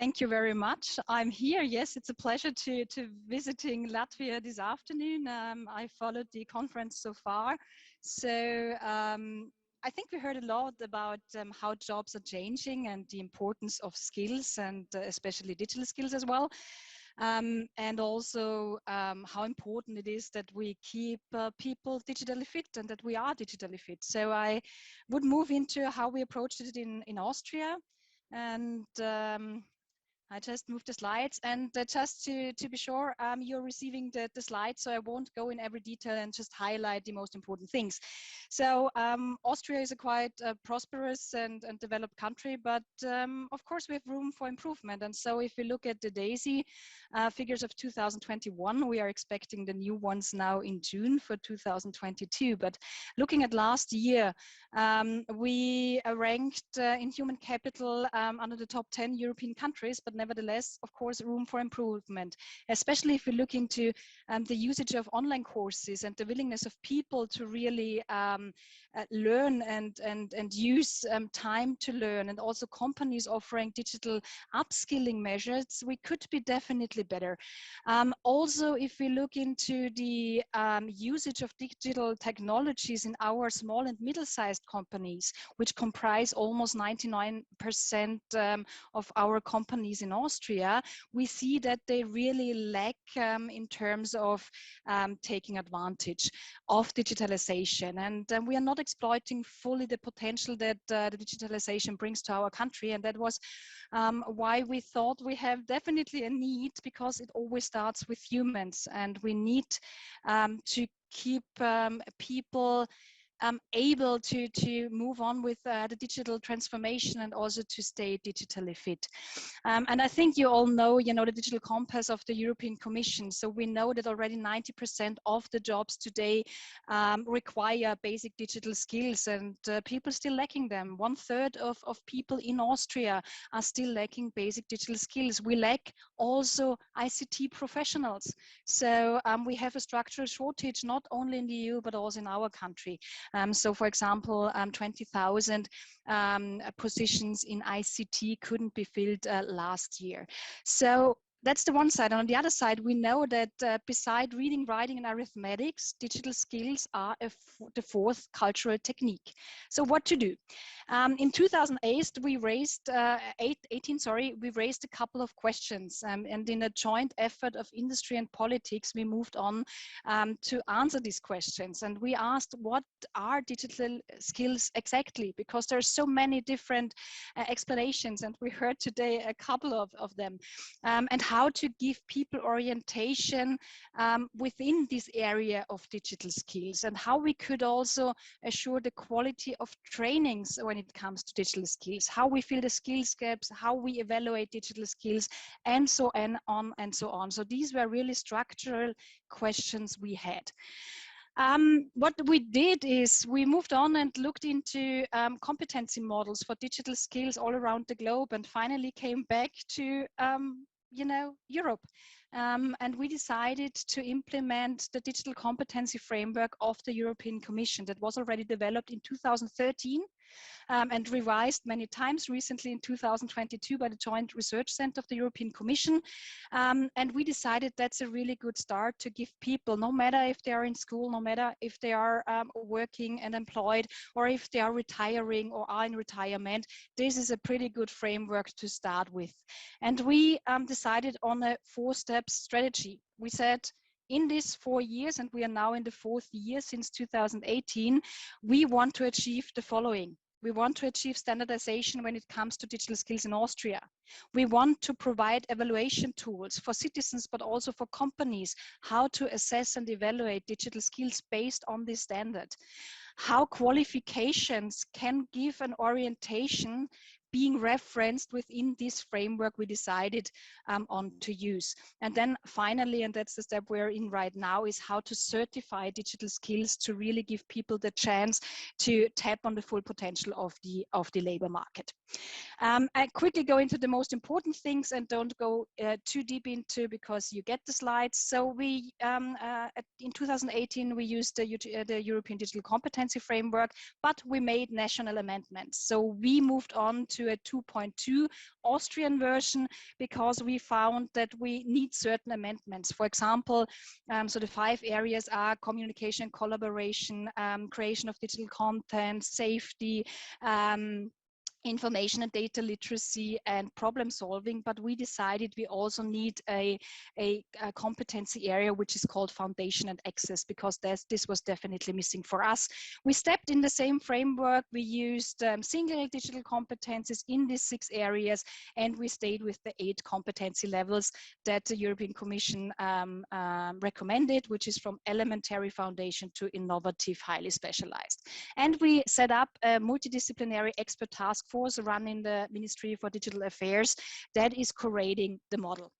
Thank you very much. I'm here. Yes, it's a pleasure to visiting Latvia this afternoon. I followed the conference so far. So I think we heard a lot about how jobs are changing and the importance of skills and especially digital skills as well. And also how important it is that we keep people digitally fit and that we are digitally fit. So I would move into how we approached it in Austria. And I just moved the slides, and just to be sure, you're receiving the slides, so I won't go in every detail and just highlight the most important things. So Austria is a quite prosperous and developed country, but of course we have room for improvement. And so if we look at the DAISY figures of 2021, we are expecting the new ones now in June for 2022. But looking at last year, we ranked in human capital under the top 10 European countries, but nevertheless, of course, room for improvement, especially if we look into the usage of online courses and the willingness of people to really learn and use time to learn, and also companies offering digital upskilling measures. We could be definitely better. Also, if we look into the usage of digital technologies in our small and middle-sized companies, which comprise almost 99% of our companies in Austria, we see that they really lack in terms of taking advantage of digitalization. And we are not exploiting fully the potential that the digitalization brings to our country. And that was why we thought we have definitely a need, because it always starts with humans, and we need to keep people able to move on with the digital transformation and also to stay digitally fit. And I think you all know, the digital compass of the European Commission. So we know that already 90% of the jobs today require basic digital skills, and people still lacking them. 1/3 of people in Austria are still lacking basic digital skills. We lack also ICT professionals. So we have a structural shortage, not only in the EU, but also in our country. So for example, 20,000 positions in ICT couldn't be filled last year. So that's the one side. And on the other side, we know that beside reading, writing, and arithmetics, digital skills are the fourth cultural technique. So what to do? In 2008, we raised we raised a couple of questions, and in a joint effort of industry and politics, we moved on to answer these questions. And we asked, what are digital skills exactly? Because there are so many different explanations, and we heard today a couple of them. And how to give people orientation within this area of digital skills, and how we could also assure the quality of trainings when it comes to digital skills, how we fill the skills gaps, how we evaluate digital skills, and so on and so on. So these were really structural questions we had. What we did is we moved on and looked into competency models for digital skills all around the globe, and finally came back to Europe. And we decided to implement the digital competency framework of the European Commission that was already developed in 2013 and revised many times, recently in 2022 by the Joint Research Center of the European Commission. And we decided that's a really good start to give people, no matter if they are in school, no matter if they are working and employed, or if they are retiring or are in retirement, this is a pretty good framework to start with. And we decided on a 4-step strategy. We said, in these 4 years, and we are now in the 4th year since 2018, we want to achieve the following. We want to achieve standardization when it comes to digital skills in Austria. We want to provide evaluation tools for citizens, but also for companies, how to assess and evaluate digital skills based on this standard. How qualifications can give an orientation being referenced within this framework we decided on to use. And then finally, and that's the step we're in right now, is how to certify digital skills to really give people the chance to tap on the full potential of the labor market. I quickly go into the most important things and don't go too deep into, because you get the slides. So we, in 2018, we used the European Digital Competency Framework, but we made national amendments. So we moved on to to a 2.2 Austrian version because we found that we need certain amendments. For example, so the 5 areas are communication, collaboration, creation of digital content, safety, information and data literacy and problem solving, but we decided we also need a competency area which is called foundation and access, because this was definitely missing for us. We stepped in the same framework. We used single digital competencies in these 6 areas, and we stayed with the 8 competency levels that the European Commission recommended, which is from elementary foundation to innovative, highly specialized. And we set up a multidisciplinary expert task force run in the Ministry for Digital Affairs that is curating the model.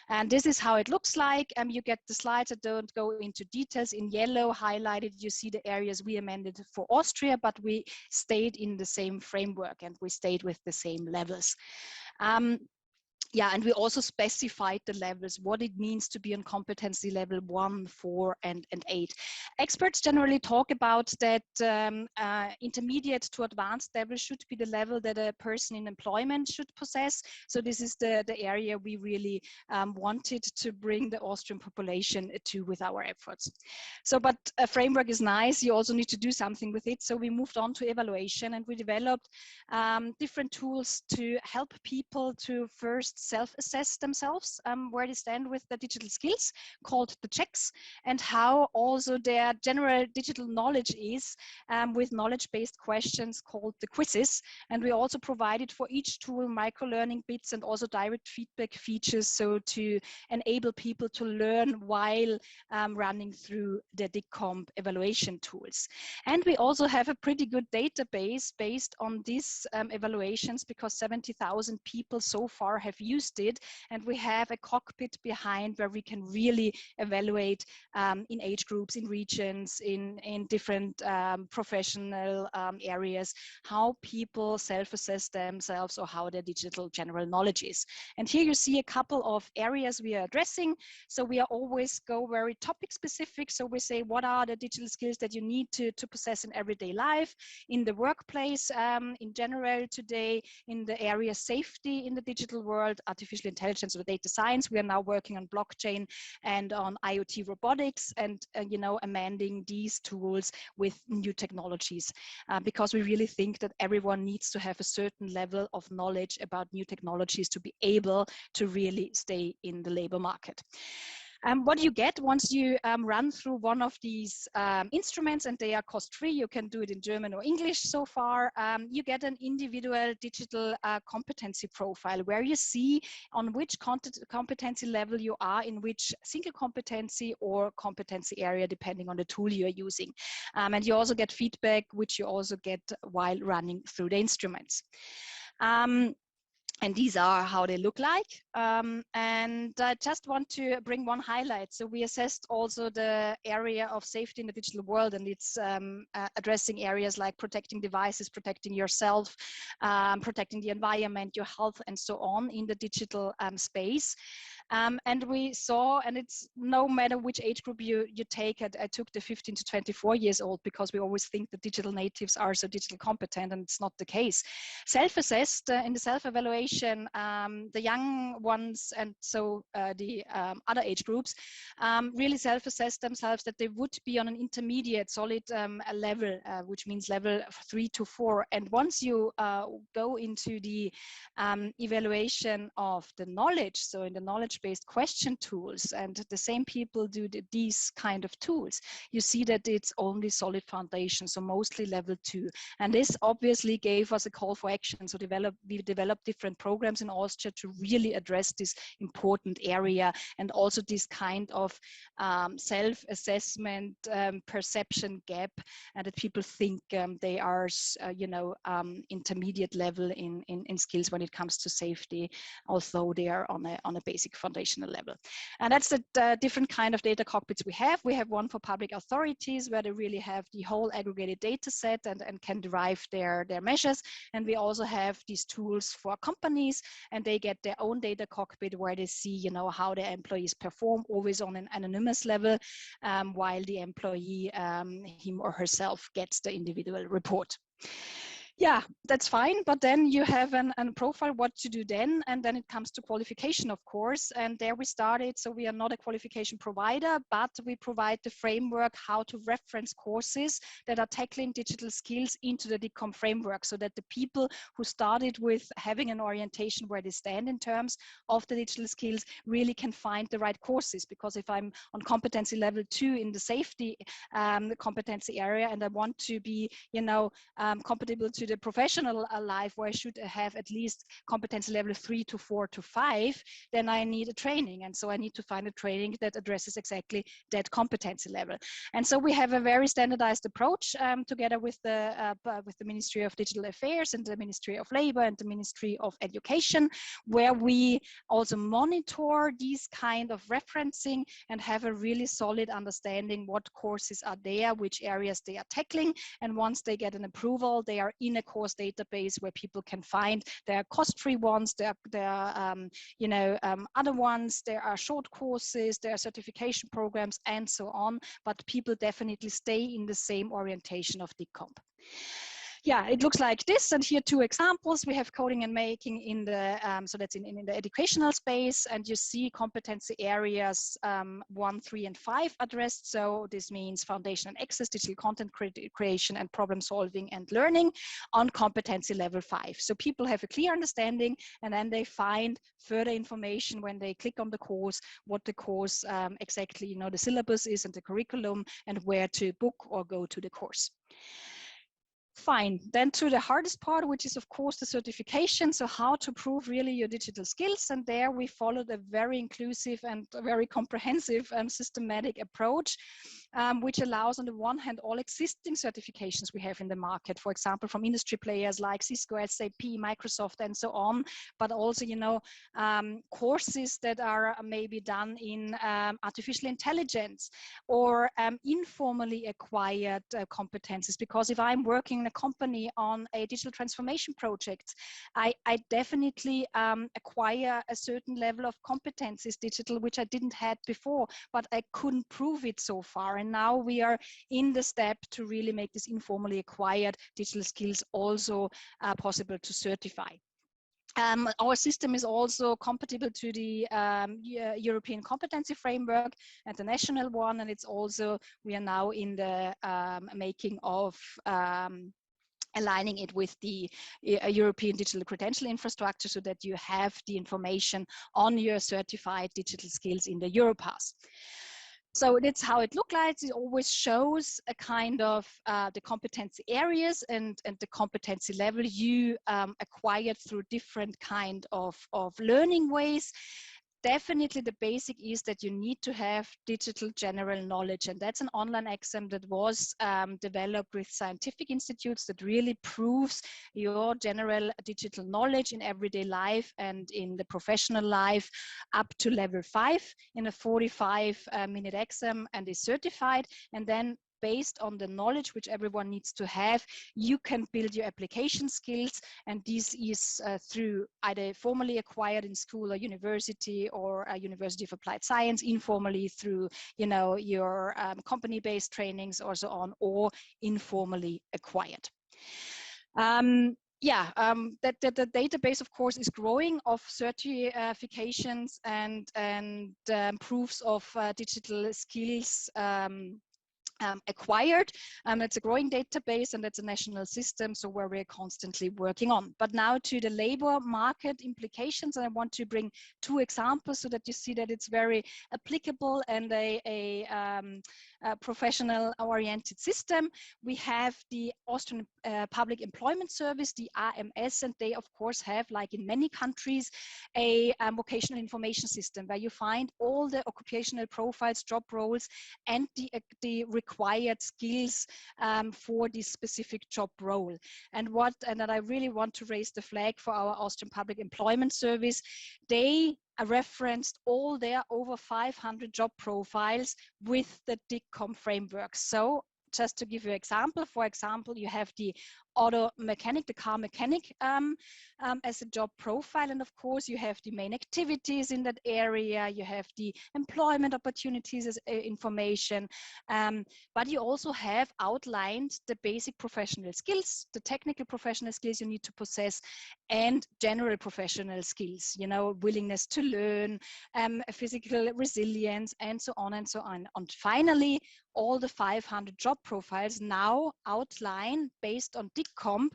And this is how it looks like. You get the slides. I don't go into details. In yellow highlighted, you see the areas we amended for Austria, but we stayed in the same framework and we stayed with the same levels. Yeah, and we also specified the levels, what it means to be on competency level 1, 4, and 8. Experts generally talk about that intermediate to advanced level should be the level that a person in employment should possess. So this is the area we really wanted to bring the Austrian population to with our efforts. So, but a framework is nice, you also need to do something with it. So we moved on to evaluation, and we developed different tools to help people to first self-assess themselves where they stand with the digital skills, called the checks, and how also their general digital knowledge is with knowledge-based questions called the quizzes. And we also provided for each tool micro-learning bits and also direct feedback features, so to enable people to learn while running through the DICCOMP evaluation tools. And we also have a pretty good database based on these evaluations, because 70,000 people so far have used it, and we have a cockpit behind where we can really evaluate in age groups, in regions, in different professional areas, how people self-assess themselves or how their digital general knowledge is. And here you see a couple of areas we are addressing. So we are always go very topic specific. So we say, what are the digital skills that you need to possess in everyday life, in the workplace, in general today, in the area safety in the digital world, artificial intelligence or data science. We are now working on blockchain and on IoT robotics, and you know, amending these tools with new technologies, because we really think that everyone needs to have a certain level of knowledge about new technologies to be able to really stay in the labor market. What do you get once you run through one of these instruments, and they are cost-free? You can do it in German or English so far. You get an individual digital competency profile where you see on which competency level you are, in which single competency or competency area, depending on the tool you're using. And you also get feedback, which you also get while running through the instruments. And these are how they look like. And I just want to bring one highlight. So we assessed also the area of safety in the digital world, and it's addressing areas like protecting devices, protecting yourself, protecting the environment, your health, and so on in the digital space. And we saw, and it's no matter which age group you take it, I took the 15 to 24 years old, because we always think that digital natives are so digital competent, and it's not the case. Self-assessed in the self-evaluation, the young ones and so the other age groups really self-assess themselves that they would be on an intermediate solid level, which means level 3 to 4. And once you go into the evaluation of the knowledge, so in the knowledge-based question tools, and the same people do these kind of tools, you see that it's only solid foundation, so mostly level 2. And this obviously gave us a call for action. So we developed different programs in Austria to really address this important area, and also this kind of self-assessment perception gap, and that people think they are, you know, intermediate level in skills when it comes to safety, although they are on a basic foundational level. And that's the different kind of data cockpits we have. We have one for public authorities, where they really have the whole aggregated data set and can derive their measures. And we also have these tools for companies, and they get their own data cockpit where they see, you know, how their employees perform, always on an anonymous level, while the employee, him or herself, gets the individual report. Yeah, that's fine. But then you have an profile, what to do then. And then it comes to qualification, of course. And there we started. So we are not a qualification provider, but we provide the framework how to reference courses that are tackling digital skills into the DICOM framework, so that the people who started with having an orientation where they stand in terms of the digital skills really can find the right courses. Because if I'm on competency level 2 in the safety competency area, and I want to be, compatible to the professional life, where I should have at least competency level 3 to 4 to 5, then I need a training. And so I need to find a training that addresses exactly that competency level. And so we have a very standardized approach together with the Ministry of Digital Affairs and the Ministry of Labor and the Ministry of Education, where we also monitor these kind of referencing and have a really solid understanding what courses are there, which areas they are tackling. And once they get an approval, they are in a course database where people can find. There are cost-free ones, there are other ones, there are short courses, there are certification programs, and so on. But people definitely stay in the same orientation of DICOM. Yeah, it looks like this. And here 2 examples. We have coding and making in the, so that's in the educational space. And you see competency areas 1, 3, and 5 addressed. So this means foundation and access, digital content creation, and problem solving and learning on competency level 5. So people have a clear understanding, and then they find further information when they click on the course, what the course exactly, the syllabus is and the curriculum, and where to book or go to the course. Fine, then to the hardest part, which is of course the certification. So how to prove really your digital skills. And there we followed a very inclusive and very comprehensive and systematic approach, which allows on the one hand all existing certifications we have in the market, for example, from industry players like Cisco, SAP, Microsoft, and so on, but also, courses that are maybe done in artificial intelligence or informally acquired competencies. Because if I'm working in a company on a digital transformation project, I definitely acquire a certain level of competencies digital, which I didn't have before, but I couldn't prove it so far. And now we are in the step to really make this informally acquired digital skills also possible to certify. Our system is also compatible to the European competency framework and the national one, and it's also, we are now in the making of aligning it with the European digital credential infrastructure, so that you have the information on your certified digital skills in the Europass. So that's how it looks like. It always shows a kind of the competency areas and the competency level you acquired through different kind of learning ways. Definitely the basic is that you need to have digital general knowledge, and that's an online exam that was developed with scientific institutes that really proves your general digital knowledge in everyday life and in the professional life up to level 5 in a 45-minute exam, and is certified. And then based on the knowledge which everyone needs to have, you can build your application skills. And this is through either formally acquired in school or university, or a University of Applied Science, informally through, your company-based trainings or so on, or informally acquired. The database, of course, is growing of certifications and proofs of digital skills acquired. It's a growing database, and it's a national system, so where we're constantly working on. But now to the labor market implications, and I want to bring 2 examples so that you see that it's very applicable and a professional oriented system. We have the Austrian Public Employment Service, the AMS, and they of course have, like in many countries, a vocational information system where you find all the occupational profiles, job roles, and the required skills for this specific job role. And that I really want to raise the flag for our Austrian Public Employment Service. They referenced all their over 500 job profiles with the DICOM framework. So just to give you an example, for example, you have the auto mechanic, the car mechanic, as a job profile. And of course, you have the main activities in that area, you have the employment opportunities as information, but you also have outlined the basic professional skills, the technical professional skills you need to possess, and general professional skills, you know, willingness to learn, physical resilience, and so on and so on. And finally, all the 500 job profiles now outline, based on DICCOMP,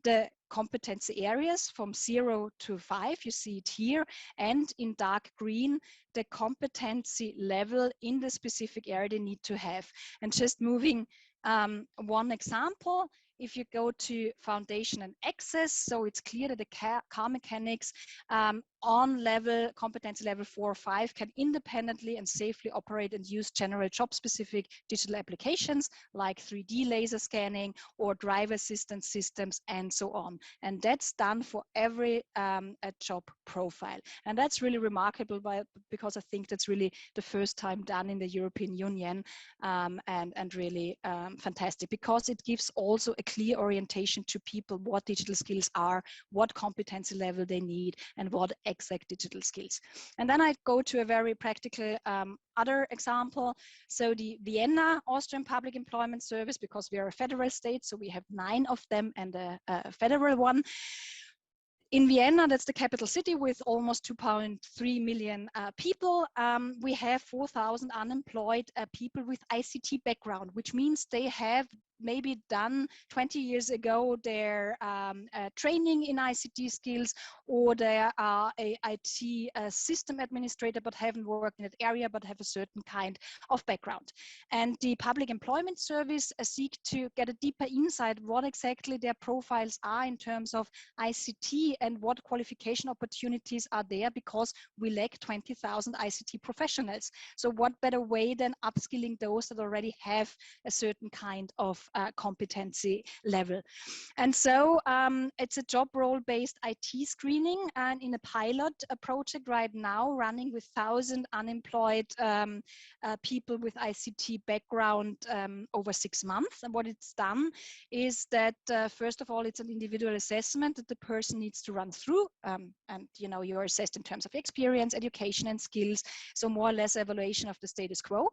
the competency areas from 0 to 5. You see it here, and in dark green, the competency level in the specific area they need to have. And just moving one example, if you go to foundation and access, so it's clear that the car mechanics on level, competency level 4 or 5, can independently and safely operate and use general job-specific digital applications like 3D laser scanning or driver assistance systems and so on. And that's done for every job profile. And that's really remarkable because I think that's really the first time done in the European Union, and really fantastic, because it gives also a clear orientation to people what digital skills are, what competency level they need, and what exact digital skills. And then I go to a very practical other example. So the Vienna Austrian Public Employment Service, because we are a federal state, so we have 9 of them and a federal one. In Vienna, that's the capital city with almost 2.3 million people. We have 4,000 unemployed people with ICT background, which means they have maybe done 20 years ago their training in ICT skills, or they are a IT system administrator but haven't worked in that area but have a certain kind of background. And the Public Employment Service seek to get a deeper insight what exactly their profiles are in terms of ICT and what qualification opportunities are there, because we lack 20,000 ICT professionals. So what better way than upskilling those that already have a certain kind of competency level. And so it's a job role-based IT screening, and in a pilot project right now running with 1,000 unemployed people with ICT background over 6 months. And what it's done is that first of all, it's an individual assessment that the person needs to run through, and you know, you're assessed in terms of experience, education, and skills, so more or less evaluation of the status quo.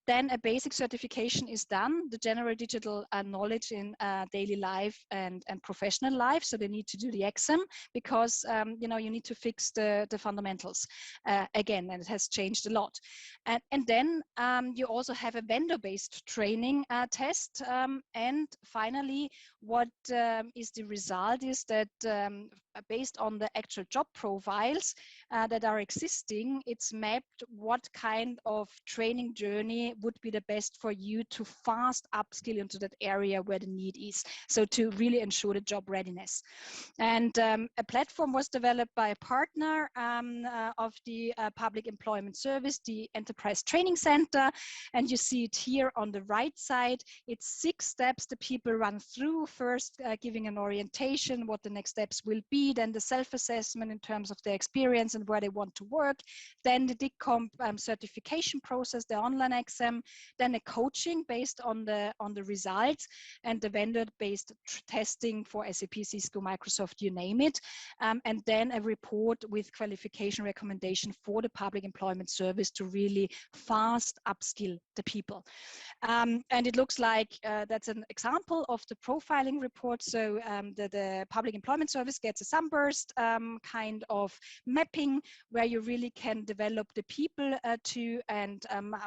Then a basic certification is done, the general digital knowledge in daily life and professional life. So they need to do the exam, because you know, you need to fix the fundamentals again, and it has changed a lot. And then you also have a vendor-based training test. And finally, what is the result is that based on the actual job profiles that are existing, it's mapped what kind of training journey would be the best for you to fast upskill into that area where the need is. So to really ensure the job readiness. And a platform was developed by a partner of the Public Employment Service, the Enterprise Training Center. And you see it here on the right side. It's 6 steps the people run through. First, giving an orientation, what the next steps will be, then the self-assessment in terms of their experience and where they want to work, then the DICCOMP certification process, the online exam, then a coaching based on the results, and the vendor-based testing for SAP, Cisco, Microsoft, you name it, and then a report with qualification recommendation for the Public Employment Service to really fast upskill the people. And it looks like that's an example of the profiling report. So the Public Employment Service gets a sunburst kind of mapping where you really can develop the people and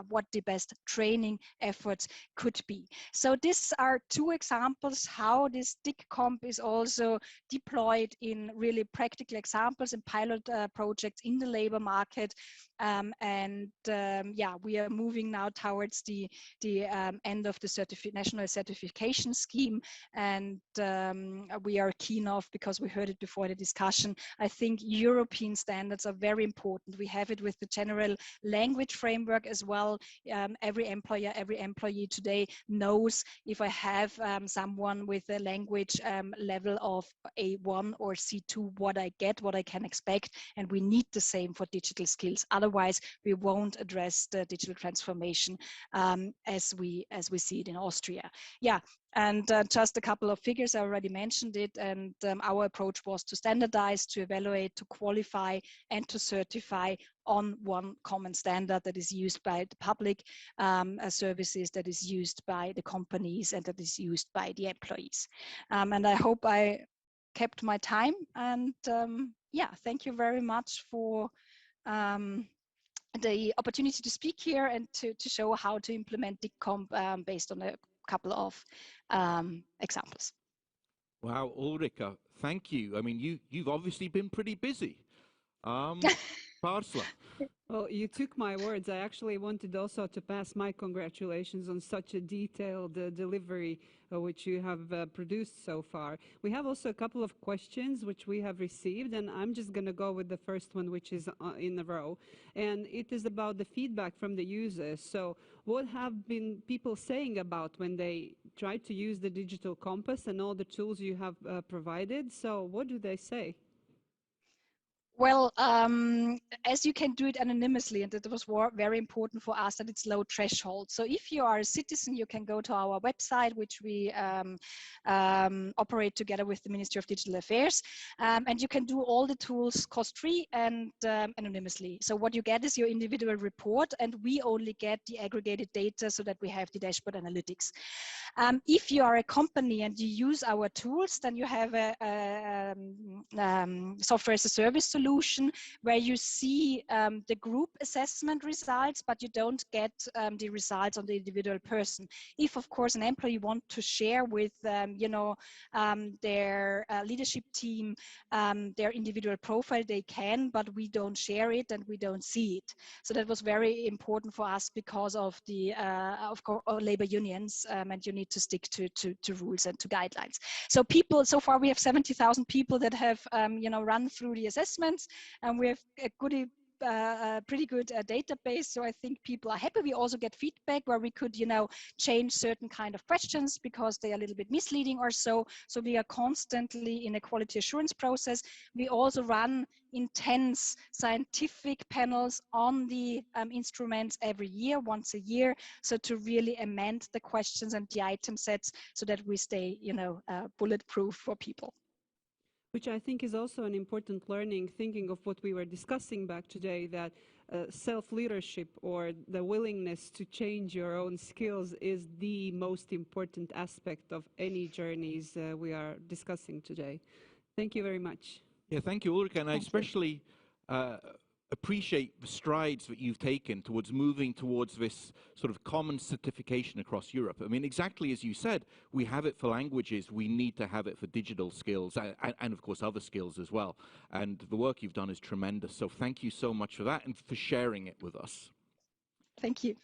what the best training efforts could be. So these are 2 examples how this DICCOMP is also deployed in really practical examples and pilot projects in the labor market. Yeah, we are moving now towards the end of the national certification scheme, and we are keen of, because we heard it before the discussion, I think European standards are very important. We have it with the general language framework as well. Every employer, every employee today knows if I have someone with a language level of A1 or C2, what I get, what I can expect, and we need the same for digital skills. Otherwise, we won't address the digital transformation as we see it in Austria. Yeah, And just a couple of figures, I already mentioned it, and our approach was to standardize, to evaluate, to qualify, and to certify on one common standard that is used by the public services, that is used by the companies, and that is used by the employees. And I hope I kept my time, and yeah, thank you very much for the opportunity to speak here and to show how to implement DICCOMP based on a couple of examples. Wow, Ulrike, thank you. I mean, you've obviously been pretty busy. Parsla. Well, you took my words. I actually wanted also to pass my congratulations on such a detailed delivery which you have produced so far. We have also a couple of questions which we have received, and I'm just going to go with the first one, which is in a row. And it is about the feedback from the users. So what have been people saying about when they try to use the digital compass and all the tools you have provided? So what do they say? Well, as you can do it anonymously, and it was very important for us that it's low threshold. So if you are a citizen, you can go to our website, which we operate together with the Ministry of Digital Affairs, and you can do all the tools cost-free and anonymously. So what you get is your individual report, and we only get the aggregated data so that we have the dashboard analytics. If you are a company and you use our tools, then you have a software as a service solution where you see the group assessment results, but you don't get the results on the individual person. If, of course, an employee wants to share with their leadership team their individual profile, they can, but we don't share it and we don't see it. So that was very important for us because of the labor unions, and you need to stick to rules and to guidelines. So people, so far we have 70,000 people that have run through the assessments, and we have a pretty good database. So I think people are happy. We also get feedback where we could, change certain kind of questions because they are a little bit misleading or so. So we are constantly in a quality assurance process. We also run intense scientific panels on the instruments every year, once a year, so to really amend the questions and the item sets so that we stay, bulletproof for people. Which I think is also an important learning, thinking of what we were discussing back today, that self-leadership or the willingness to change your own skills is the most important aspect of any journeys we are discussing today. Thank you very much. Yeah, thank you, Ulrike, and I especially appreciate the strides that you've taken towards moving towards this sort of common certification across Europe. I mean, exactly as you said, we have it for languages, we need to have it for digital skills, and of course other skills as well. And the work you've done is tremendous. So thank you so much for that and for sharing it with us. Thank you.